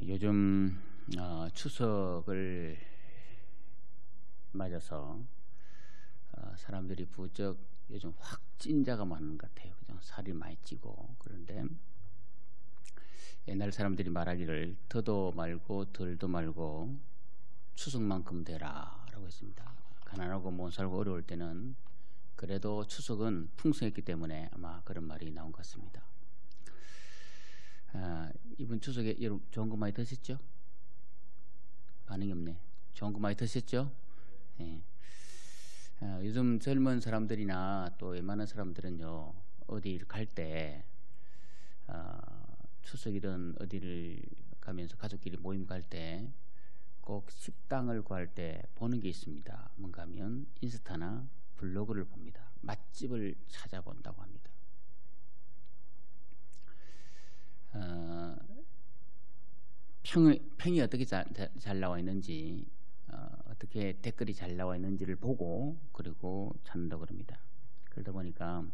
요즘 추석을 맞아서 사람들이 부쩍 요즘 확진자가 많은 것 같아요. 그죠? 살이 많이 찌고. 그런데 옛날 사람들이 말하기를 더도 말고 덜도 말고 추석만큼 되라 라고 했습니다. 가난하고 못 살고 어려울 때는 그래도 추석은 풍성했기 때문에 아마 그런 말이 나온 것 같습니다. 이번 추석에 여러분 좋은 거 많이 드셨죠? 반응이 없네. 좋은 거 많이 드셨죠? 네. 요즘 젊은 사람들이나 또 웬만한 사람들은요, 어디 갈 때 추석이든 어디를 가면서 가족끼리 모임 갈 때 꼭 식당을 구할 때 보는 게 있습니다. 뭔가 하면 인스타나 블로그를 봅니다. 맛집을 찾아본다고 합니다. 평이 어떻게 잘 나와 있는지, 어떻게 댓글이 잘 나와 있는지를 보고 그리고 찾는다고 합니다. 그러다 보니까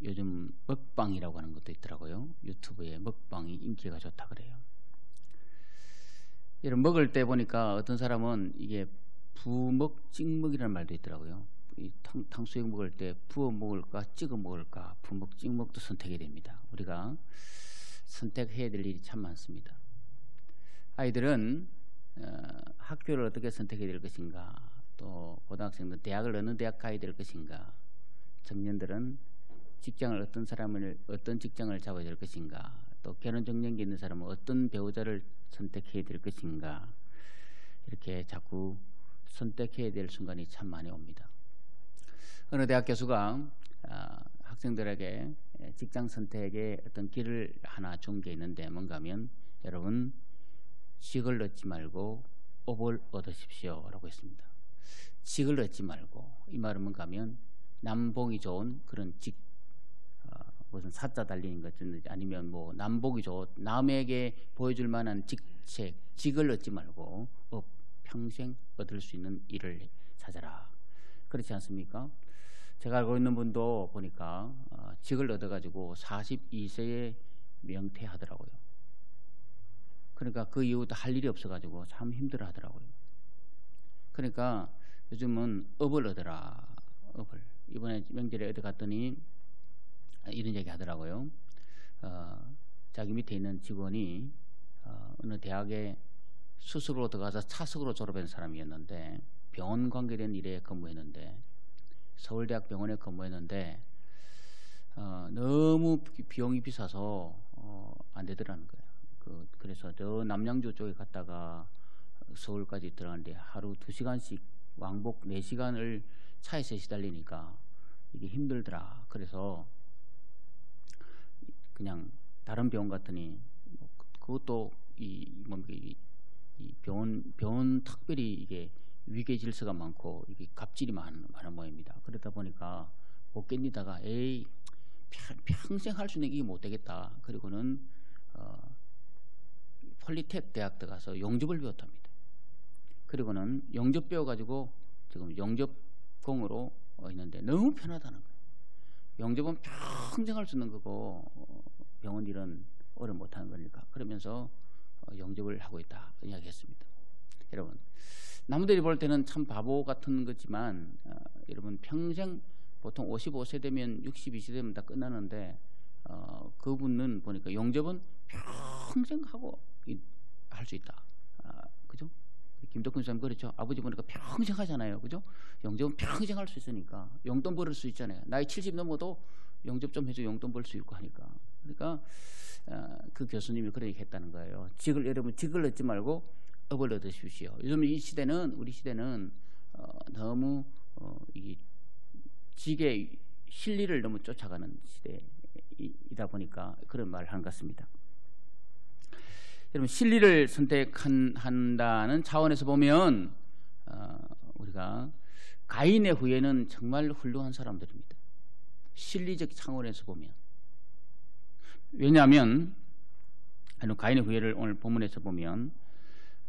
요즘 먹방이라고 하는 것도 있더라고요. 유튜브에 먹방이 인기가 좋다 그래요. 이런 먹을 때 보니까 어떤 사람은 이게 부먹 찍먹이라는 말도 있더라고요. 이 탕수육 먹을 때 부어 먹을까 찍어 먹을까, 부먹 찍먹도 선택이 됩니다. 우리가 선택해야 될 일이 참 많습니다. 아이들은 학교를 어떻게 선택해야 될 것인가, 또 고등학생들은 대학을 어느 대학 가야 될 것인가, 청년들은 직장을 어떤 직장을 잡아야 될 것인가, 또 결혼 정년기 있는 사람은 어떤 배우자를 선택해야 될 것인가, 이렇게 자꾸 선택해야 될 순간이 참 많이 옵니다. 어느 대학 교수가 학생들에게 직장 선택의 어떤 길을 하나 준 게 있는데, 뭔가 하면 여러분 직을 얻지 말고 업을 얻으십시오 라고 했습니다. 직을 얻지 말고, 이 말은 뭔가 하면 남봉이 좋은 그런 무슨 사자 달리는 것든지 아니면 뭐 남복이 좋은 남에게 보여줄 만한 직을 얻지 말고 평생 얻을 수 있는 일을 찾아라. 그렇지 않습니까? 제가 알고 있는 분도 보니까 직을 얻어가지고 42세에 명퇴하더라고요. 그러니까 그 이후도 할 일이 없어가지고 참 힘들어 하더라고요. 그러니까 요즘은 업을 얻어라. 업을. 이번에 명절에 어디 갔더니 이런 얘기 하더라고요. 자기 밑에 있는 직원이 어느 대학에 수석으로 들어가서 차석으로 졸업한 사람이었는데, 병원 관계된 일에 근무했는데, 서울대학 병원에 근무했는데 너무 비용이 비싸서 안 되더라는 거예요. 그래서 저 남양주 쪽에 갔다가 서울까지 들어가는데 하루 2시간씩 왕복 4시간을 차에서 시달리니까 이게 힘들더라. 그래서 그냥 다른 병원 갔더니 그것도 이 병원 특별히 이게 위계 질서가 많고 이게 갑질이 많은 모양입니다. 그러다 보니까 못 견디다가 평생 할 수 있는 게 못 되겠다. 그리고는 폴리텍 대학 들어가서 영접을 배웠답니다. 그리고는 영접 배워가지고 지금 영접공으로 있는데 너무 편하다는 거예요. 영접은 평생 할 수 있는 거고 병원 일은 오래 못하는 거니까, 그러면서 영접을 하고 있다 이야기했습니다. 여러분, 남들이 볼 때는 참 바보 같은 거지만 여러분 평생, 보통 55세 되면 62세 되면 다 끝나는데 그분은 보니까 영접은 평생 하고 할 수 있다. 그죠? 김덕근 선생님 그렇죠? 아버지 보니까 평생 하잖아요. 그죠? 영접은 평생 할 수 있으니까 용돈 벌을 수 있잖아요. 나이 70 넘어도 영접 좀 해줘 용돈 벌 수 있고 하니까. 그러니까 그 교수님이 그렇게 했다는 거예요. 여러분 직을 얻지 말고 업을 얻으십시오. 요즘 우리 시대는 너무 이 직의 실리를 너무 쫓아가는 시대이다 보니까 그런 말을 하는 것 같습니다. 여러분, 실리를 선택한다는 차원에서 보면 우리가 가인의 후예는 정말 훌륭한 사람들입니다. 실리적 차원에서 보면. 왜냐하면 가인의 후예를 오늘 본문에서 보면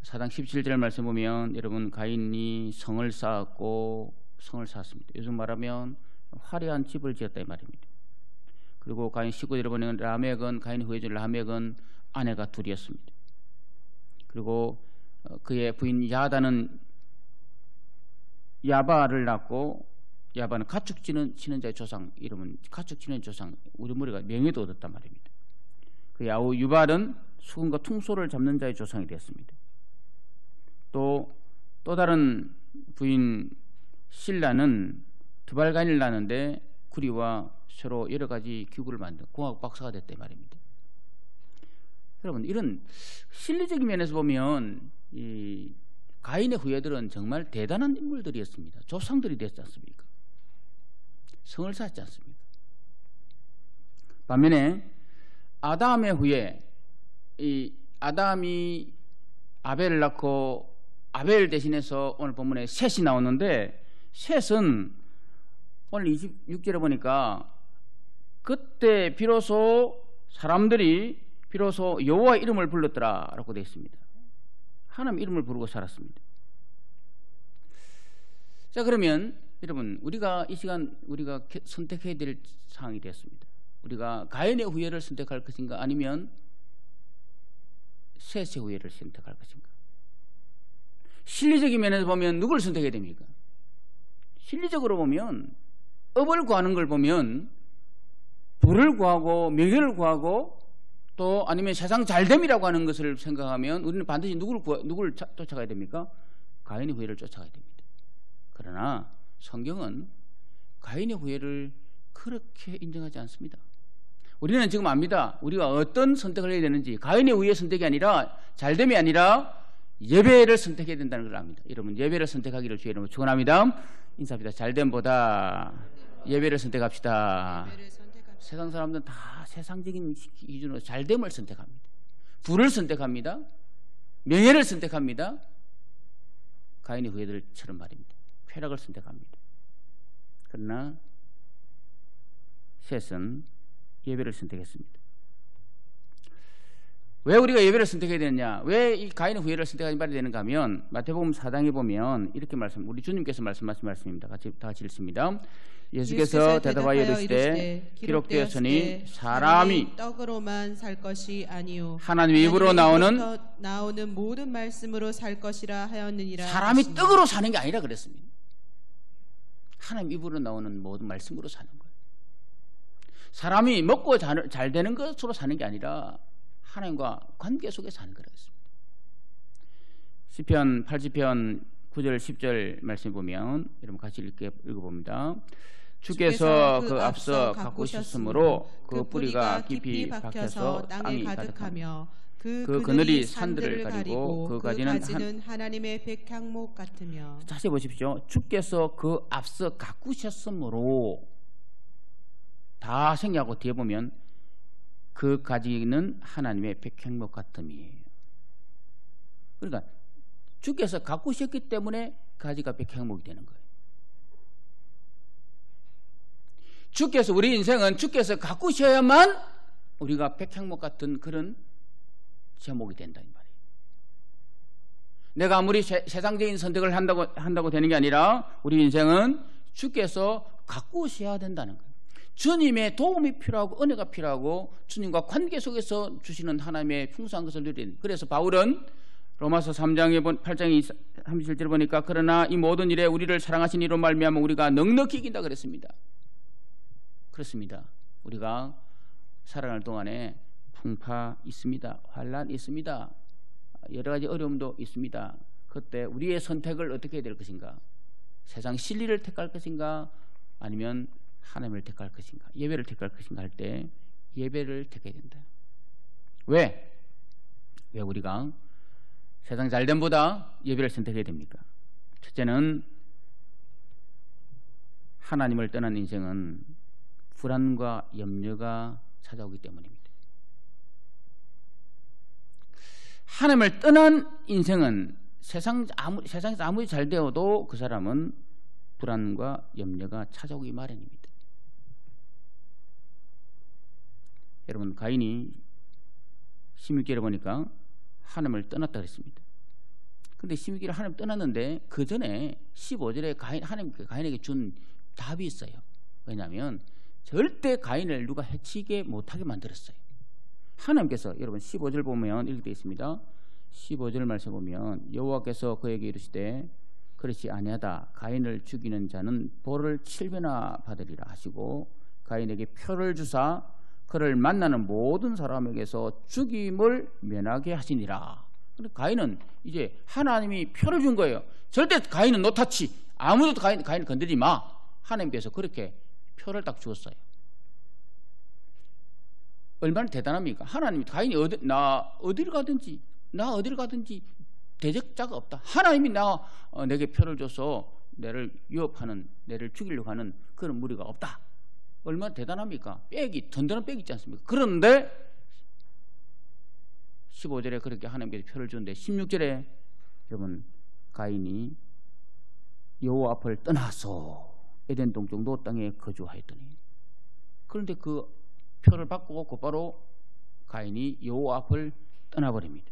사장 17절 말씀 보면 여러분, 가인이 성을 쌓았습니다. 요즘 말하면 화려한 집을 지었다 이 말입니다. 그리고 가인 19절에 보면 라멕은 가인 후에 라멕은 아내가 둘이었습니다. 그리고 그의 부인 야다는 야바를 낳고, 야바는 가축 치는 자의 조상, 이름은 가축 치는 조상, 우리 머리가 명예도 얻었단 말입니다. 그 야후 유발은 수금과 퉁소를 잡는 자의 조상이 되었습니다. 또 다른 부인 실라는 두발가인을 낳았는데 구리와 서로 여러 가지 기구를 만든 공학 박사가 됐단 말입니다. 여러분, 이런 실리적인 면에서 보면 이 가인의 후예들은 정말 대단한 인물들이었습니다. 조상들이 됐지 않습니까? 성을 쌓지 않습니까? 반면에 아담의 후예, 이 아담이 아벨을 낳고 아벨 대신해서 오늘 본문에 셋이 나오는데, 셋은 오늘 26절에 보니까 그때 비로소 사람들이 비로소 여호와 이름을 불렀더라라고 되어 있습니다. 하나님 이름을 부르고 살았습니다. 자, 그러면 여러분, 우리가 이 시간 우리가 선택해야 될 상황이 되었습니다. 우리가 가인의 후예를 선택할 것인가, 아니면 셋의 후예를 선택할 것인가? 실리적인 면에서 보면 누구를 선택해야 됩니까? 실리적으로 보면 업을 구하는 걸 보면 부를 구하고 명예를 구하고 또 아니면 세상 잘됨이라고 하는 것을 생각하면 우리는 반드시 누구를 쫓아가야 됩니까? 가인의 후예를 쫓아가야 됩니다. 그러나 성경은 가인의 후예를 그렇게 인정하지 않습니다. 우리는 지금 압니다. 우리가 어떤 선택을 해야 되는지. 가인의 후예 선택이 아니라, 잘됨이 아니라 예배를 선택해야 된다는 걸 압니다. 여러분, 예배를 선택하기를 주의 이름으로 축원합니다. 인사합니다. 잘됨보다 예배를 선택합시다. 세상 사람들은 다 세상적인 기준으로 잘됨을 선택합니다. 부를 선택합니다. 명예를 선택합니다. 가인의 후예들처럼 말입니다. 쾌락을 선택합니다. 그러나 셋은 예배를 선택했습니다. 왜 우리가 예배를 선택해야 되느냐? 왜 이 가인의 후예를 선택하지 말아야 되는가 하면, 마태복음 4장에 보면 이렇게 우리 주님께서 말씀하신 말씀입니다. 다 같이 읽습니다. 예수께서 대답하여 이르시되 기록되었으니 사람이 떡으로만 살 것이 아니요 하나님의 입으로 나오는 모든 말씀으로 살 것이라 하였느니라. 사람이 하시니. 떡으로 사는 게 아니라 그랬습니다. 하나님 입으로 나오는 모든 말씀으로 사는 거예요. 사람이 먹고 잘 되는 것으로 사는 게 아니라 하나님과 관계 속에 사는 거라 했습니다. 시편 80편 9절 10절 말씀 보면 여러분 같이 읽어봅니다. 주께서 그 앞서 가꾸셨으므로 그 뿌리가 깊이 박혀서 땅이 가득하며 그 그늘이 산들을 가리고 그 가지는 하나님의 백향목 같으며. 다시 보십시오. 주께서 그 앞서 가꾸셨으므로, 다 생략하고 뒤에 보면 그 가지는 하나님의 백향목 같음이에요. 그러니까 주께서 가꾸셨기 때문에 가지가 백향목이 되는 거예요. 주께서, 우리 인생은 주께서 가꾸셔야만 우리가 백향목 같은 그런 제목이 된다 이 말이에요. 내가 아무리 세상적인 선택을 한다고 되는 게 아니라 우리 인생은 주께서 가꾸셔야 된다는 거예요. 주님의 도움이 필요하고 은혜가 필요하고 주님과 관계 속에서 주시는 하나님의 풍성한 것을 누리는. 그래서 바울은 로마서 3장에 8장에 37절을 보니까 그러나 이 모든 일에 우리를 사랑하신 이로 말미암아 우리가 넉넉히 이긴다 그랬습니다. 그렇습니다. 우리가 살아가는 동안에 풍파 있습니다. 환난 있습니다. 여러 가지 어려움도 있습니다. 그때 우리의 선택을 어떻게 해야 될 것인가? 세상 진리를 택할 것인가? 아니면 하나님을 택할 것인가? 예배를 택할 것인가 할 때 예배를 택해야 된다. 왜 우리가 세상 잘됨보다 예배를 선택해야 됩니까? 첫째는 하나님을 떠난 인생은 불안과 염려가 찾아오기 때문입니다. 하나님을 떠난 인생은 세상에서 아무리 잘 되어도 그 사람은 불안과 염려가 찾아오기 마련입니다. 여러분, 가인이 16절에 보니까 하나님을 떠났다 그랬습니다. 그런데 16절에 하나님 떠났는데 그 전에 15절에 하나님 가인에게 준 답이 있어요. 왜냐하면 절대 가인을 누가 해치게 못하게 만들었어요. 하나님께서 여러분 15절 보면 이렇게 되어 있습니다. 15절 말씀 보면 여호와께서 그에게 이르시되 그렇지 아니하다. 가인을 죽이는 자는 벌을 7배나 받으리라 하시고 가인에게 표를 주사 그를 만나는 모든 사람에게서 죽임을 면하게 하시니라. 가인은 이제 하나님이 표를 준 거예요. 절대 가인은 노타치, 아무도 가인을 건드리지 마. 하나님께서 그렇게 표를 딱 주었어요. 얼마나 대단합니까? 하나님이 가인이 어디를 가든지 대적자가 없다. 하나님이 내게 표를 줘서 내를 위협하는, 내를 죽이려고 하는 그런 무리가 없다. 얼마나 대단합니까? 든든한 백이 있지 않습니까? 그런데 15절에 그렇게 하나님께서 표를 주는데 16절에 여러분 가인이 여호와 앞을 떠나서 에덴 동쪽 노 땅에 거주하였더니, 그런데 그 표를 받고 곧바로 가인이 여호와 앞을 떠나버립니다.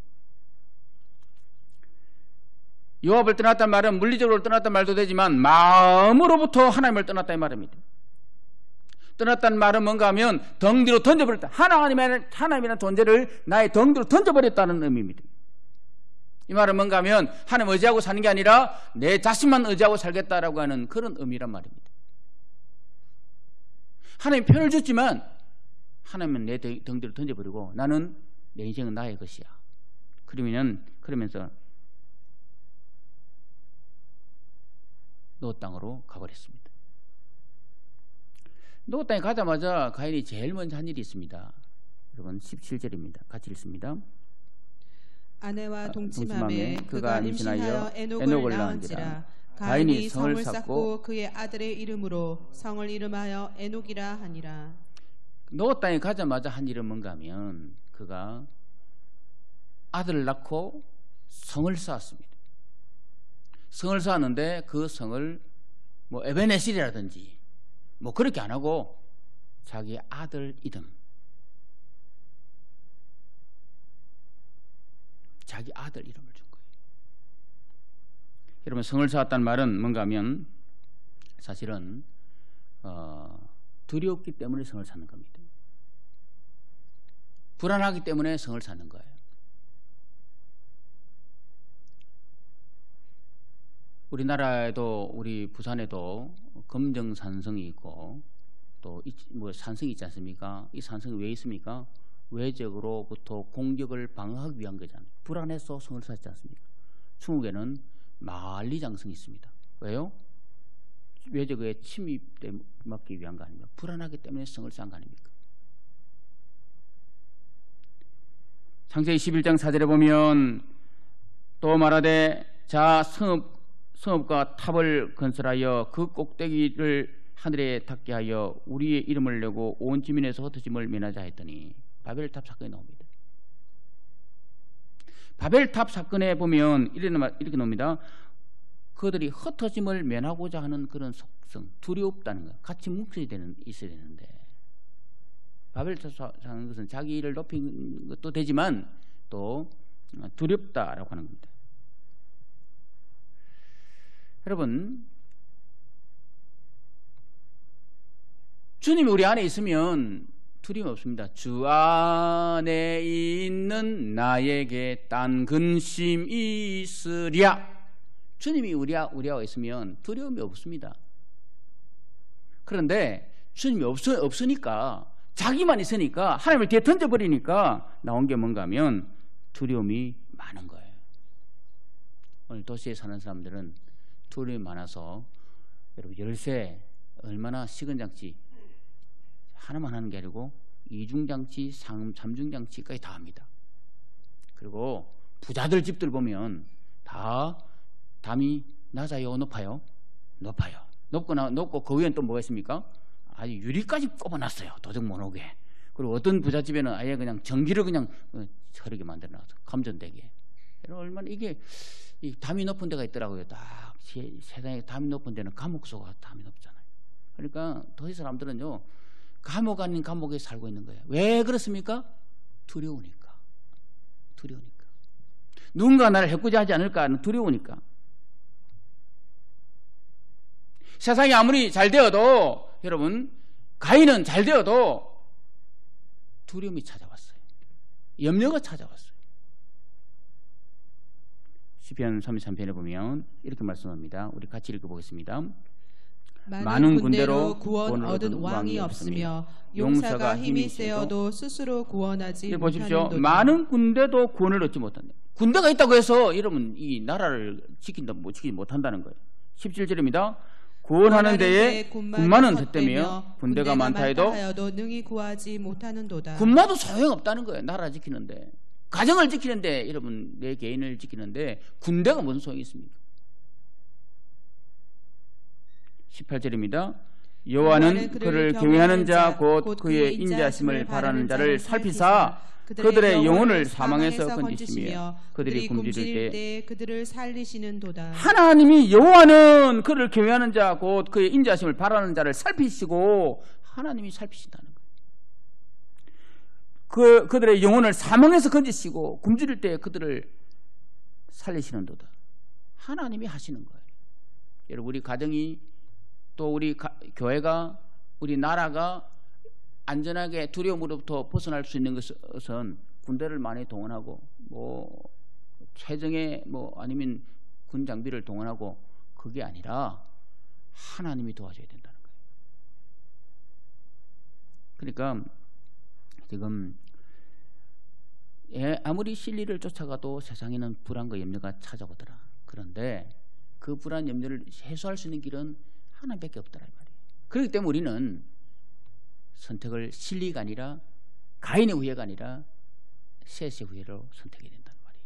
여호와 앞을 떠났단 말은 물리적으로 떠났단 말도 되지만 마음으로부터 하나님을 떠났다 이 말입니다. 떠났다는 말은 뭔가 하면 등 뒤로 던져버렸다. 하나님이라는 존재를 나의 등 뒤로 던져버렸다는 의미입니다. 이 말은 뭔가 하면 하나님 의지하고 사는 게 아니라 내 자신만 의지하고 살겠다라고 하는 그런 의미란 말입니다. 하나님 표를 줬지만 하나님은 내 등 뒤로 던져버리고 나는 내 인생은 나의 것이야. 그러면서 노 땅으로 가버렸습니다. 노 땅에 가자마자 가인이 제일 먼저 한 일이 있습니다. 여러분 17절입니다. 같이 읽습니다. 아내와 동침함에 그가 임신하여 에녹을 낳은지라. 가인이 성을 쌓고 그의 아들의 이름으로 성을 이름하여 에녹이라 하니라. 노 땅에 가자마자 한 일은 뭔가 하면 그가 아들을 낳고 성을 쌓았습니다. 성을 쌓았는데 그 성을 뭐 에베네실이라든지 뭐 그렇게 안 하고 자기 아들 이름, 자기 아들 이름을 준 거예요. 여러분 성을 쌓았다는 말은 뭔가 하면 사실은 두렵기 때문에 성을 쌓는 겁니다. 불안하기 때문에 성을 쌓는 거예요. 우리나라에도 우리 부산에도 금정산성이 있고 또 뭐 산성이 있지 않습니까? 이 산성이 왜 있습니까? 외적으로부터 공격을 방어하기 위한 거잖아요. 불안해서 성을 쌓지 않습니까? 중국에는 만리장성이 있습니다. 왜요? 외적의 침입에 막기 위한 거 아닙니까? 불안하기 때문에 성을 쌓은 거 아닙니까? 창세기 11장 4절에 보면 또 말하되 자 성읍과 탑을 건설하여 그 꼭대기를 하늘에 닿게 하여 우리의 이름을 내고 온 지면에서 흩어짐을 면하자 했더니 바벨탑 사건이 나옵니다. 바벨탑 사건에 보면 이렇게 나옵니다. 그들이 흩어짐을 면하고자 하는 그런 속성, 두렵다는 것, 같이 뭉쳐야 있어야 되는데 바벨탑 사는 것은 자기를 높인 것도 되지만 또 두렵다라고 하는 겁니다. 여러분, 주님이 우리 안에 있으면 두려움 없습니다. 주 안에 있는 나에게 딴 근심이 있으랴. 주님이 우리와 있으면 두려움이 없습니다. 그런데 주님이 없으니까, 자기만 있으니까, 하나님을 뒤에 던져버리니까 나온 게 뭔가 하면 두려움이 많은 거예요. 오늘 도시에 사는 사람들은 두려움이 많아서 여러분 열쇠 얼마나 시건장치 하나만 하는 게 아니고 이중장치, 삼중장치까지 다 합니다. 그리고 부자들 집들 보면 다 담이 낮아요, 높아요? 높아요. 높고 그 위엔 또 뭐가 있습니까? 아주 유리까지 꼽아놨어요. 도적 못 오게. 그리고 어떤 부잣집에는 아예 그냥 전기를 그냥 흐르게 만들어놨어. 감전되게. 얼마나 이게 이 담이 높은 데가 있더라고요. 딱 세상에 담이 높은 데는 감옥소가 담이 높잖아요. 그러니까 도시 사람들은요 감옥 아닌 감옥에 살고 있는 거예요. 왜 그렇습니까? 두려우니까. 누군가 나를 해코지하지 않을까 하는 두려우니까. 세상이 아무리 잘 되어도 여러분 가인은 잘 되어도 두려움이 찾아왔어요. 염려가 찾아왔어요. 시편 33편에 보면 이렇게 말씀합니다. 우리 같이 읽어보겠습니다. 많은 군대로 구원 얻은 왕이 없으며 용사가 힘이 세어도 스스로 구원하지 보십시오. 못하는도다. 많은 군대도 구원을 얻지 못한다. 군대가 있다고 해서 여러분 이 나라를 지키지 못한다는 거예요. 17절입니다. 구원하는 데에 군마는 헛되며 군대가 많다 해도 능히 구하지 못하는도다. 군마도 소용없다는 거예요. 나라 지키는데, 가정을 지키는데, 여러분 내 개인을 지키는데 군대가 무슨 소용이 있습니까? 18절입니다. 여호와는 그를 경외하는 자 곧 그의 인자하심을 바라는 자를 살피사 그들의 영혼을 사망에서 건지시며 그들이 굶주릴 때 그들을 살리시는도다. 하나님이 여호와는 그를 경외하는 자 곧 그의 인자하심을 바라는 자를 살피시고 하나님이 살피신다는 거예요. 그들의 영혼을 사망에서 건지시고 굶주릴 때 그들을 살리시는도다. 하나님이 하시는 거예요. 여러분 우리 가정이 또 우리 교회가 우리 나라가 안전하게 두려움으로부터 벗어날 수 있는 것은 군대를 많이 동원하고 뭐 최정예 뭐 아니면 군 장비를 동원하고 그게 아니라 하나님이 도와줘야 된다는 거예요. 그러니까 지금 아무리 진리를 쫓아가도 세상에는 불안과 염려가 찾아오더라. 그런데 그 불안 염려를 해소할 수 있는 길은 하나님밖에 없더라 이 말이에요. 그렇기 때문에 우리는 선택을 진리가 아니라 가인의 후회가 아니라 셋의 후회로 선택해야 된다는 말이에요.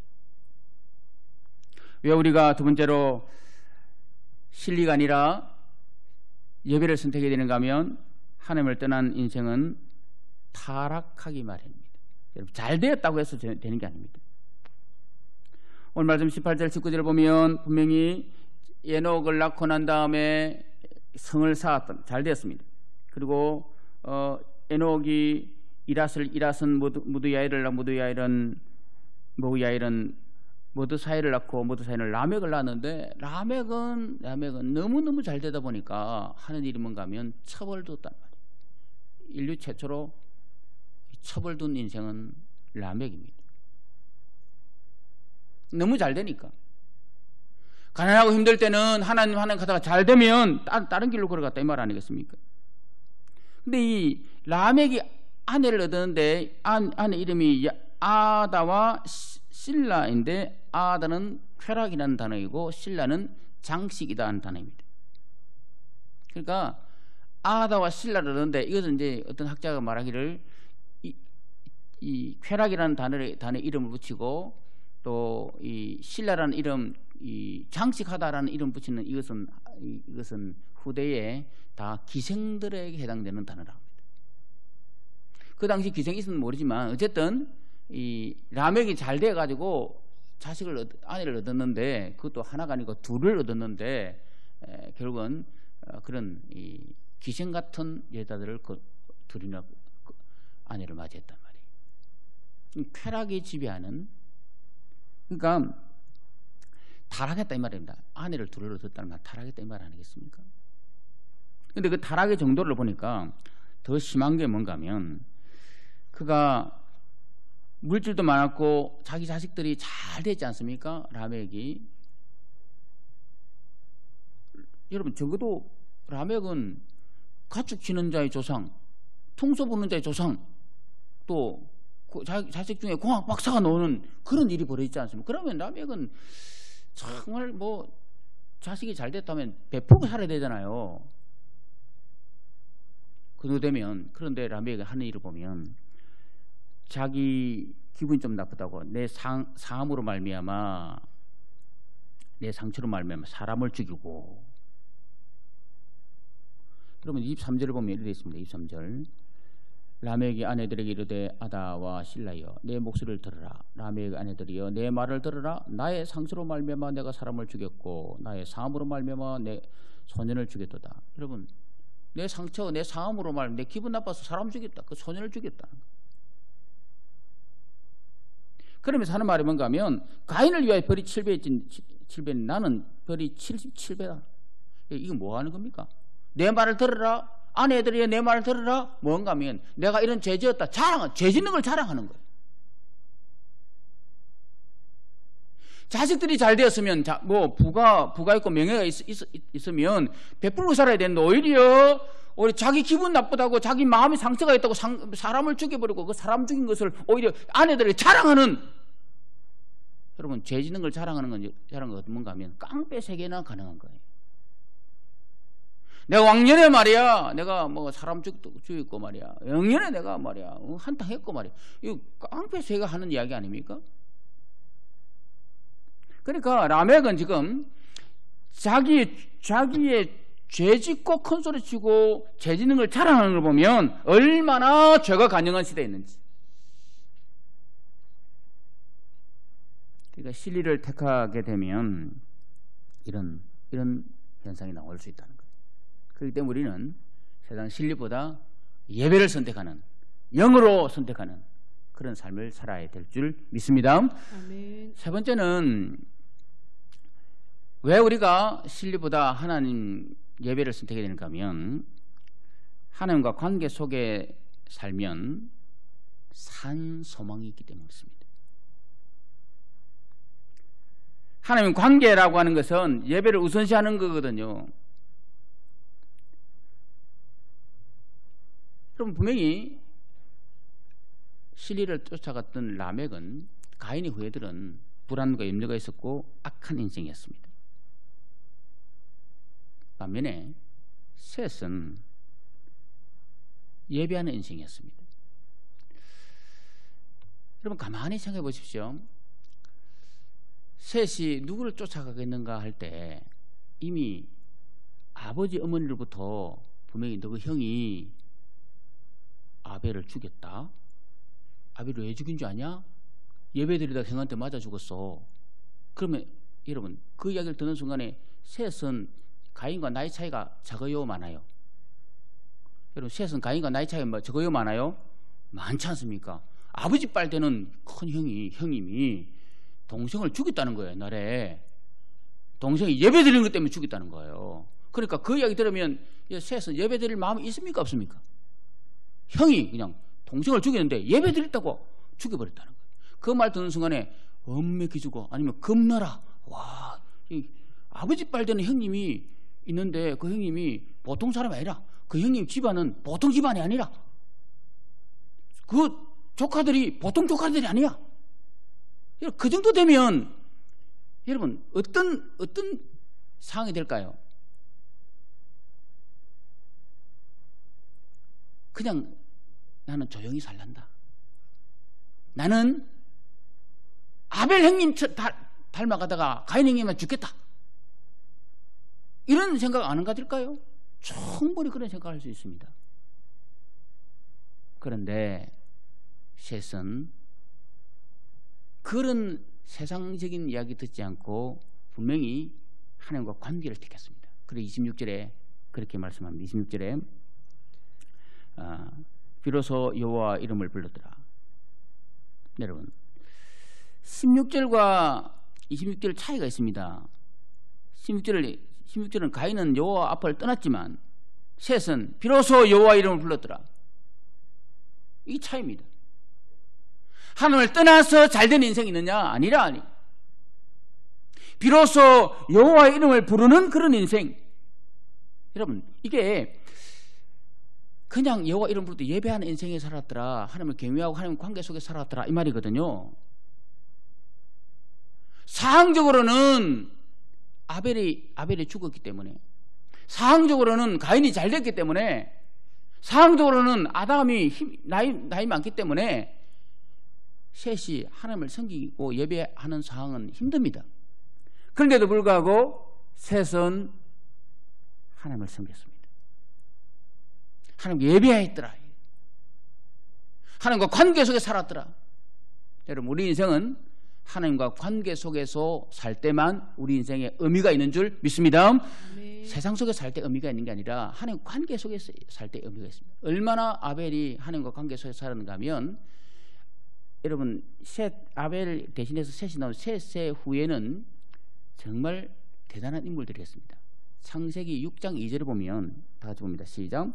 왜 우리가 두 번째로 진리가 아니라 예배를 선택해야 되는가 하면 하나님을 떠난 인생은 타락하기 마련입니다. 여러분 잘 되었다고 해서 되는 게 아닙니다. 오늘 말씀 18절 19절을 보면 분명히 에녹을 낳고 난 다음에 성을 쌓았던 잘 되었습니다. 그리고 에녹이 이랏은 무드야일을 낳고 무드야일은 모드사이를 낳고 모드사이는 라멕을 낳았는데 라멕은 너무너무 잘 되다 보니까 하는 일이 뭔가 하면 첩을 뒀단 말이에요. 인류 최초로 첩을 둔 인생은 라멕입니다. 너무 잘 되니까. 가난하고 힘들 때는 하나님 가다가 잘 되면 다른 길로 걸어갔다 이 말 아니겠습니까? 근데 이 라멕이 아내를 얻었는데 아내 이름이 아다와 실라인데 아다는 쾌락이라는 단어이고 실라는 장식이라는 단어입니다. 그러니까 아다와 실라를 얻었는데 이것은 이제 어떤 학자가 말하기를 이 쾌락이라는 단어의 이름을 붙이고 또 이 실라라는 이름, 이 장식하다라는 이름 붙이는 이것은 후대에 다 기생들에게 해당되는 단어라 합니다. 그 당시 기생이 있으면 모르지만 어쨌든 이 라멕이 잘 돼 가지고 아내를 얻었는데 그것도 하나가 아니고 둘을 얻었는데 결국은 그런 이 기생 같은 여자들을 둘이나 아내를 맞이했단 말이에요. 쾌락이 지배하는, 그러니까 타락했다 이 말입니다. 아내를 둘을 얻었다는 말, 타락했다 이 말 아니겠습니까? 근데 그 타락의 정도를 보니까 더 심한 게 뭔가 하면 그가 물질도 많았고 자기 자식들이 잘 됐지 않습니까? 라멕이. 여러분 적어도 라멕은 가축 치는 자의 조상, 통소 부는 자의 조상, 또 자식 중에 공학 박사가 나오는 그런 일이 벌어지지 않습니까? 그러면 라멕은 정말 뭐 자식이 잘 됐다면 베풀고 살아야 되잖아요. 그 정도 되면. 그런데 라멕이 하는 일을 보면 자기 기분이 좀 나쁘다고 내 상함으로 말미암아, 내 상처로 말미암아 사람을 죽이고. 그러면 23절을 보면 이렇게 되어 있습니다. 23절. 라멕이 아내들에게 이르되 아다와 실라여 내 목소리를 들으라. 라멕의 아내들이여 내 말을 들으라. 나의 상처로 말미암아 내가 사람을 죽였고 나의 상함으로 말미암아 내 소년을 죽였도다. 여러분 내 상처, 내 상함으로 말미암아 내 기분 나빠서 사람 죽였다. 그 소년을 죽였다. 그러면서 하는 말이 뭔가 하면 가인을 위하여 벌이 7배 나는 벌이 77배다. 이거 뭐 하는 겁니까? 내 말을 들으라. 아내들이 내 말 들으라. 뭔가 하면 내가 이런 죄 지었다. 죄 짓는 걸 자랑하는 거예요. 자식들이 잘 되었으면 뭐 부가 있고 명예가 있으면 베풀고 살아야 되는데 오히려 자기 기분 나쁘다고 자기 마음이 상처가 있다고 사람을 죽여버리고 그 사람 죽인 것을 오히려 아내들이 자랑하는. 여러분 죄 짓는 걸 자랑하는 건 뭔가 하면 깡패 세계나 가능한 거예요. 내가 왕년에 말이야 내가 뭐 사람 죽였고 말이야 영년에 내가 말이야 한탕 했고 말이야. 이거 깡패 세계가 하는 이야기 아닙니까? 그러니까 라멕은 지금 자기의 죄 짓고 큰 소리 치고 죄 짓는 걸 자랑하는 걸 보면 얼마나 죄가 간영한 시대에 있는지. 그러니까 진리를 택하게 되면 이런 현상이 나올 수 있다는 거예요. 그렇기 때문에 우리는 세상 진리보다 예배를 선택하는, 영으로 선택하는 그런 삶을 살아야 될 줄 믿습니다. 아멘. 세 번째는 왜 우리가 진리보다 하나님 예배를 선택해야 되는가 하면 하나님과 관계 속에 살면 산 소망이 있기 때문에 그렇습니다. 하나님 관계라고 하는 것은 예배를 우선시하는 거거든요. 그럼 분명히 진리를 쫓아갔던 라멕은 가인의 후예들은 불안과 염려가 있었고 악한 인생이었습니다. 반면에 셋은 예배하는 인생이었습니다. 여러분 가만히 생각해 보십시오. 셋이 누구를 쫓아가겠는가 할 때 이미 아버지 어머니로부터 분명히 너 그 형이 아벨을 죽였다. 아벨을 왜 죽인 줄 아냐? 예배드리다가 형한테 맞아 죽었어. 그러면 여러분 그 이야기를 듣는 순간에 셋은 가인과 나이 차이가 적어요 많아요? 여러분 셋은 가인과 나이 차이가 적어요 많아요? 많지 않습니까? 아버지 빨대는 큰 형님이 동생을 죽였다는 거예요. 옛날에 동생이 예배드리는 것 때문에 죽였다는 거예요. 그러니까 그 이야기 들으면 셋은 예배드릴 마음이 있습니까 없습니까? 형이 그냥 동생을 죽였는데 예배드렸다고 죽여버렸다는 거예요. 그 말 듣는 순간에 엄매 기주고 아니면 겁나라. 와, 아버지 빨대는 형님이 있는데 그 형님이 보통 사람이 아니라 그 형님 집안은 보통 집안이 아니라 그 조카들이 보통 조카들이 아니야. 그 정도 되면 여러분 어떤 상황이 될까요? 그냥 나는 조용히 살란다. 나는 아벨 형님 닮아가다가 가인 형님만 죽겠다. 이런 생각 안 가질까요? 충분히 그런 생각을 할 수 있습니다. 그런데 셋은 그런 세상적인 이야기 듣지 않고 분명히 하나님과 관계를 택했습니다. 그리고 26절에 그렇게 말씀합니다. 26절에 비로소 여호와 이름을 불렀더라. 여러분 16절과 26절 차이가 있습니다. 16절은 가인은 여호와 앞을 떠났지만 셋은 비로소 여호와 이름을 불렀더라. 이 차이입니다. 하나님을 떠나서 잘된 인생이 있느냐? 아니라 아니. 비로소 여호와의 이름을 부르는 그런 인생. 여러분 이게 그냥 여호와 이름 부를 때 예배하는 인생에 살았더라. 하나님을 경외하고 하나님 관계 속에 살았더라. 이 말이거든요. 사항적으로는 아벨이 죽었기 때문에, 사항적으로는 가인이 잘 됐기 때문에, 사항적으로는 아담이 나이 많기 때문에 셋이 하나님을 섬기고 예배하는 상황은 힘듭니다. 그런데도 불구하고 셋은 하나님을 섬겼습니다. 하나님께 예배했더라. 하나님과 관계 속에 살았더라. 여러분 우리 인생은 하나님과 관계 속에서 살 때만 우리 인생에 의미가 있는 줄 믿습니다. 네. 세상 속에 살 때 의미가 있는 게 아니라 하나님 관계 속에 살 때 의미가 있습니다. 얼마나 아벨이 하나님과 관계 속에 살았는가 하면 여러분 아벨 대신해서 셋이 나온 셋의 후에는 정말 대단한 인물들이었습니다. 창세기 6장 2절을 보면 다 같이 봅니다. 시작.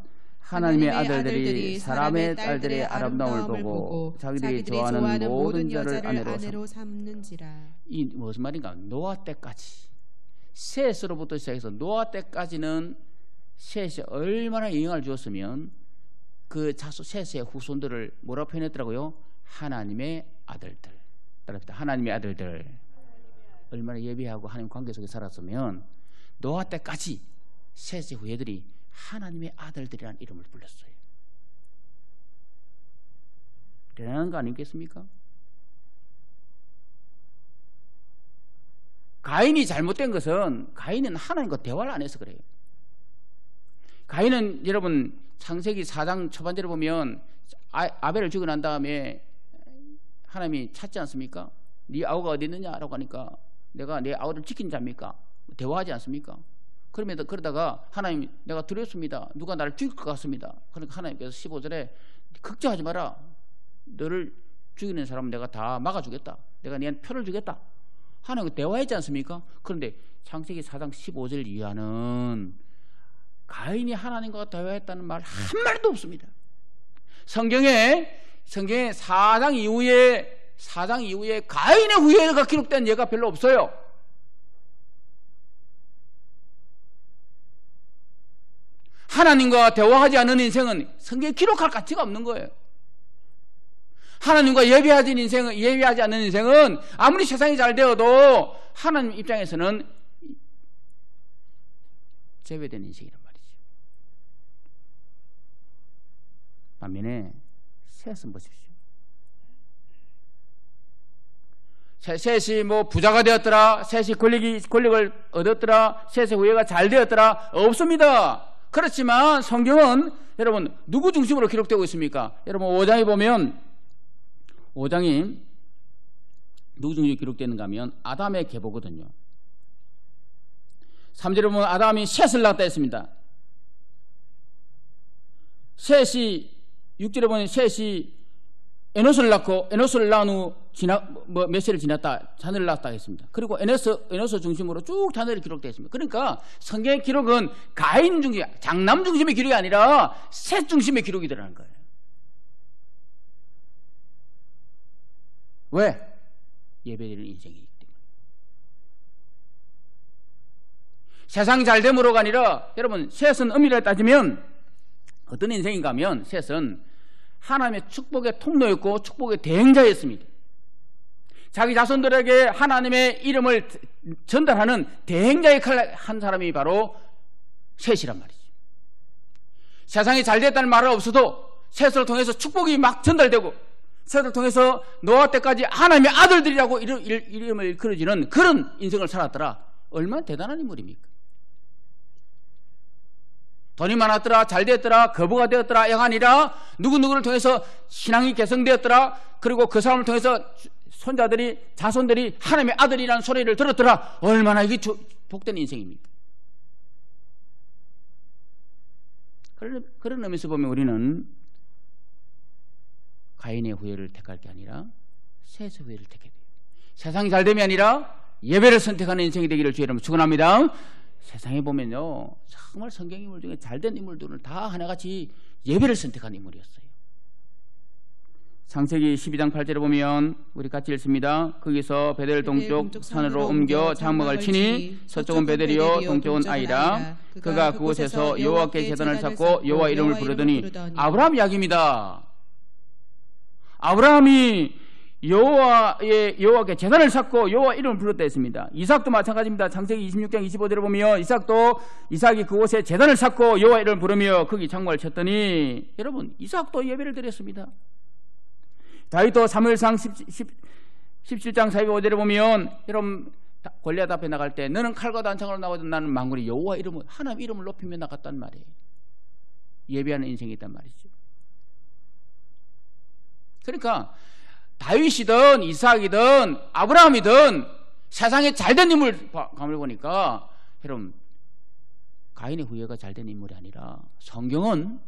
하나님의 아들들이 사람의 딸들의 아름다움을 보고 자기들이 좋아하는 모든 여자를 아내로 삼는지라. 이 무슨 말인가? 노아 때까지, 셋으로부터 시작해서 노아 때까지는 셋이 얼마나 영향을 주었으면 그 자수 셋의 후손들을 뭐라고 표현했더라고요? 하나님의 아들들. 따라합니다. 하나님의 아들들. 얼마나 예비하고 하나님 관계 속에 살았으면 노아 때까지 셋의 후예들이 하나님의 아들들이라는 이름을 불렀어요. 대단한 거 아니겠습니까? 가인이 잘못된 것은 가인은 하나님과 대화를 안 해서 그래요. 가인은 여러분 창세기 4장 초반절에 보면 아벨을 죽여 난 다음에 하나님이 찾지 않습니까? 네 아우가 어디 있느냐라고 하니까 내가 내 아우를 지킨 자입니까? 대화하지 않습니까? 그러다가 하나님, 내가 두렵습니다. 누가 나를 죽일 것 같습니다. 그러니까 하나님께서 15절에 걱정하지 마라. 너를 죽이는 사람은 내가 다 막아주겠다. 내가 네한테 표를 주겠다. 하나님과 대화했지 않습니까? 그런데 창세기 4장 15절 이하는 가인이 하나님과 대화했다는 말 한 마디도 없습니다. 성경에 4장 이후에 가인의 후예가 기록된 예가 별로 없어요. 하나님과 대화하지 않은 인생은 성경에 기록할 가치가 없는 거예요. 하나님과 예배하지 않는 인생은 아무리 세상이 잘 되어도 하나님 입장에서는 제외된 인생이란 말이죠. 반면에 셋은 보십시오. 셋이 뭐 부자가 되었더라, 셋이 권력을 얻었더라, 셋의 후예가 잘 되었더라, 없습니다. 그렇지만 성경은 여러분 누구 중심으로 기록되고 있습니까? 여러분 5장에 보면 5장이 누구 중심으로 기록되는가 하면 아담의 계보거든요. 3절에 보면 아담이 셋을 낳았다 했습니다. 6절에 보면 셋이 에노스를 낳고 에노스를 낳은 후 몇 세를 지났다 자녀를 낳았다 했습니다. 그리고 에노스 중심으로 쭉 자녀들이 기록되어 있습니다. 그러니까 성경의 기록은 가인 중심, 장남 중심의 기록이 아니라 셋 중심의 기록이 들어가는 거예요. 왜? 예배드리는 인생이기 때문에. 세상이 잘 됨으로가 아니라 여러분 셋은 의미를 따지면 어떤 인생인가 하면 셋은 하나님의 축복의 통로였고 축복의 대행자였습니다. 자기 자손들에게 하나님의 이름을 전달하는 대행자 역할을 한 사람이 바로 셋이란 말이죠. 세상이 잘 됐다는 말은 없어도 셋을 통해서 축복이 막 전달되고 셋을 통해서 노아 때까지 하나님의 아들들이라고 이름을 일컬어지는 그런 인생을 살았더라. 얼마나 대단한 인물입니까? 돈이 많았더라, 잘 되었더라, 거부가 되었더라 가 아니라 누구누구를 통해서 신앙이 개성되었더라, 그리고 그 사람을 통해서 자손들이 하나님의 아들이라는 소리를 들었더라. 얼마나 이게 복된 인생입니까? 그런 의미에서 보면 우리는 가인의 후예를 택할 게 아니라 셋의 후예를 택해야 돼요. 세상이 잘 됨이 아니라 예배를 선택하는 인생이 되기를 주의 이름으로 축원합니다. 세상에 보면요 정말 성경 인물 중에 잘된 인물들은 다 하나같이 예배를 선택한 인물이었어요. 창세기 12장 8절에 보면 우리 같이 읽습니다. 거기서 베델 동쪽 산으로 옮겨 장막을 치니 서쪽은 베델이요 동쪽은 아이라. 그가 그곳에서 여호와께 제단을 쌓고 여호와 이름을 부르더니 아브라함 이야기입니다. 아브라함이 여호와께 제단을 쌓고 여호와 이름을 불렀다 했습니다. 이삭도 마찬가지입니다. 창세기 26장 25절에 보면 이삭이 그곳에 제단을 쌓고 여호와 이름을 부르며 거기 장막을 쳤더니 여러분 이삭도 예배를 드렸습니다. 다윗도 사무엘상 17장 45절에 보면 여러분 골리앗 앞에 나갈 때 너는 칼과 단창으로 나오던 나는 망군이 여호와 이름을 하나님 이름을 높이며 나갔단 말이에요. 예배하는 인생이 있단 말이죠. 그러니까 다윗이든 이삭이든 아브라함이든 세상에 잘된 인물 감을 보니까 여러분 가인의 후예가 잘된 인물이 아니라 성경은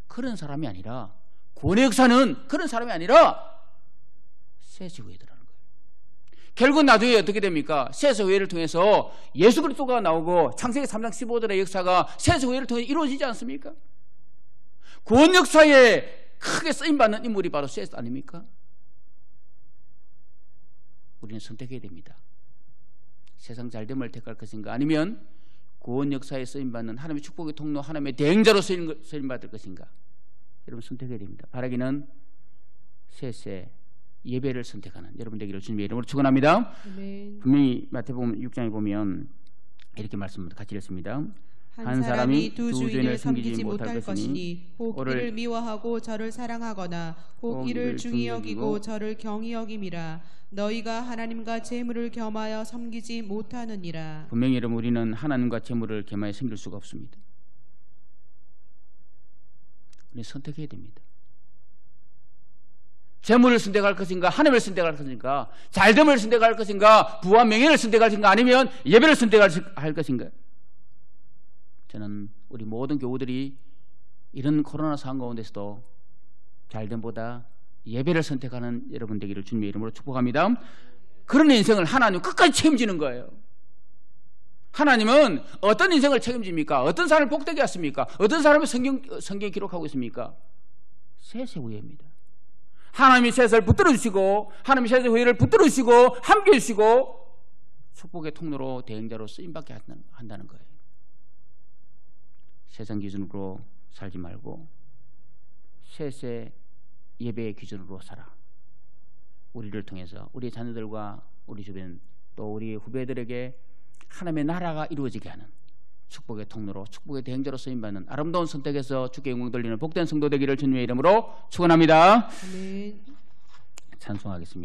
그런 사람이 아니라 구원의 역사는 그런 사람이 아니라 셋의 후예들하는 거예요. 결국은 나중에 어떻게 됩니까? 셋의 후예를 통해서 예수 그리스도가 나오고 창세기 3장 15절의 역사가 셋의 후예를 통해 이루어지지 않습니까? 구원 역사에 크게 쓰임받는 인물이 바로 셋 아닙니까? 우리는 선택해야 됩니다. 세상 잘됨을 택할 것인가, 아니면 구원 역사에 쓰임받는 하나님의 축복의 통로, 하나님의 대행자로 쓰임받을 것인가. 여러분 선택해야 됩니다. 바라기는 셋의 예배를 선택하는 여러분 되기를 주님의 이름으로 축원합니다. 분명히 마태복음 6장에 보면 이렇게 말씀합니다. 같이 읽습니다. 한 사람이 두 주인을 섬기지 못할 것이니 혹 이를 미워하고 저를 사랑하거나 혹 이를 중히 여기고 저를 경히 여김이라. 너희가 하나님과 재물을 겸하여 섬기지 못하느니라. 분명히 여러분, 우리는 하나님과 재물을 겸하여 섬길 수가 없습니다. 우리는 선택해야 됩니다. 재물을 선택할 것인가, 하나님을 선택할 것인가, 잘됨을 선택할 것인가, 부와 명예를 선택할 것인가, 아니면 예배를 선택할 것인가. 저는 우리 모든 교우들이 이런 코로나 상황 가운데서도 잘됨보다 예배를 선택하는 여러분 되기를 주님의 이름으로 축복합니다. 그런 인생을 하나님 끝까지 책임지는 거예요. 하나님은 어떤 인생을 책임집니까? 어떤 사람을 복되게 하십니까? 어떤 사람을 성경에 기록하고 있습니까? 셋의 후예입니다. 하나님이 셋을 붙들어 주시고, 하나님이 셋의 후예를 붙들어 주시고 함께 해주시고 축복의 통로로 대행자로 쓰임받게 한다는 거예요. 세상 기준으로 살지 말고 셋의 예배의 기준으로 살아. 우리를 통해서 우리 자녀들과 우리 주변 또 우리 후배들에게 하나님의 나라가 이루어지게 하는 축복의 통로로, 축복의 대행자로 쓰임받는 아름다운 선택에서 주께 영광 돌리는 복된 성도 되기를 주님의 이름으로 축원합니다. 아멘. 찬송하겠습니다.